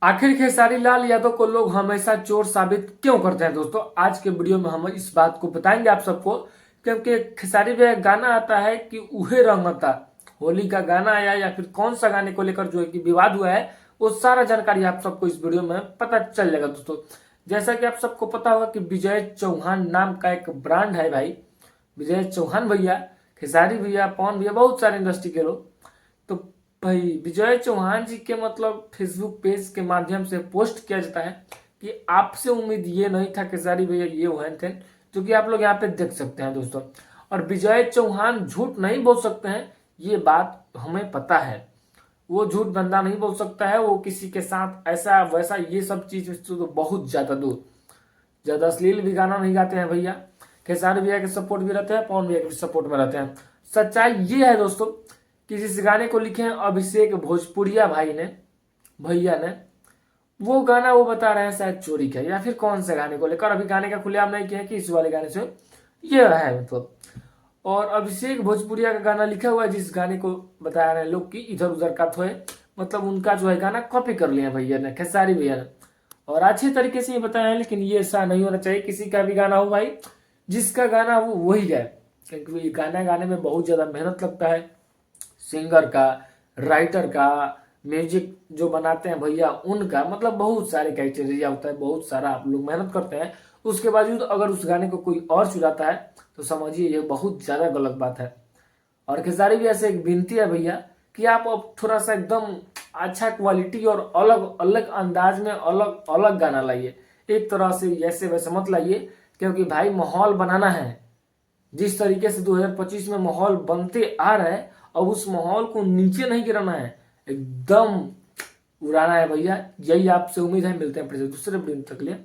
आखिर खेसारी लाल यादव को लोग हमेशा चोर साबित क्यों करते हैं दोस्तों। आज के वीडियो में हम इस बात को बताएंगे आप सबको, क्योंकि खेसारी में एक गाना आता है कि उहे रंगता, होली का गाना आया या फिर कौन सा गाने को लेकर जो है कि विवाद हुआ है, वो सारा जानकारी आप सबको इस वीडियो में पता चल जाएगा दोस्तों। जैसा कि आप सबको पता होगा कि विजय चौहान नाम का एक ब्रांड है भाई। विजय चौहान भैया, खेसारी भैया, पवन भैया, बहुत सारे इंडस्ट्री के लोग। तो भाई विजय चौहान जी के मतलब फेसबुक पेज के माध्यम से पोस्ट किया जाता है कि आपसे उम्मीद ये नहीं था खेसारी भैया, ये हुए थे, जो कि आप लोग यहाँ पे देख सकते हैं दोस्तों। और विजय चौहान झूठ नहीं बोल सकते हैं, ये बात हमें पता है। वो झूठ बंदा नहीं बोल सकता है, वो किसी के साथ ऐसा वैसा ये सब चीज तो बहुत ज्यादा दूर, ज्यादा अश्लील भी गाना नहीं गाते हैं भैया। खेसारी भैया के सपोर्ट भी रहते हैं, पवन भैया के सपोर्ट में रहते हैं। सच्चाई ये है दोस्तों कि जिस गाने को लिखे हैं अभिषेक भोजपुरिया भाई ने, भैया ने, वो गाना वो बता रहे हैं शायद चोरी का या फिर कौन से गाने को लेकर। अभी गाने का खुलेआम नहीं किया है कि इस वाले गाने से ये है मतलब। और अभिषेक भोजपुरिया का गाना लिखा हुआ है, जिस गाने को बता रहे हैं लोग कि इधर उधर का तो है, मतलब उनका जो है गाना कॉपी कर लिया भैया ने, खेसारी भैया ने, और अच्छे तरीके से ये बताया है। लेकिन ये ऐसा नहीं होना चाहिए, किसी का भी गाना हो भाई, जिसका गाना वो वही गाए, क्योंकि गाना गाने में बहुत ज्यादा मेहनत लगता है। सिंगर का, राइटर का, म्यूजिक जो बनाते हैं भैया उनका, मतलब बहुत सारे क्राइटेरिया होता है, बहुत सारा आप लोग मेहनत करते हैं। उसके बावजूद अगर उस गाने को कोई और चुराता है तो समझिए ये बहुत ज्यादा गलत बात है। और खेसारी भी ऐसे एक विनती है भैया कि आप अब थोड़ा सा एकदम अच्छा क्वालिटी और अलग अलग अंदाज में अलग अलग गाना लाइए। एक तरह से ऐसे वैसे मत लाइए, क्योंकि भाई माहौल बनाना है। जिस तरीके से 2025 में माहौल बनते आ रहा है, अब उस माहौल को नीचे नहीं गिराना है, एकदम उड़ाना है भैया। यही आपसे उम्मीद है। मिलते हैं फिर से दूसरे वीडियो तक लिए।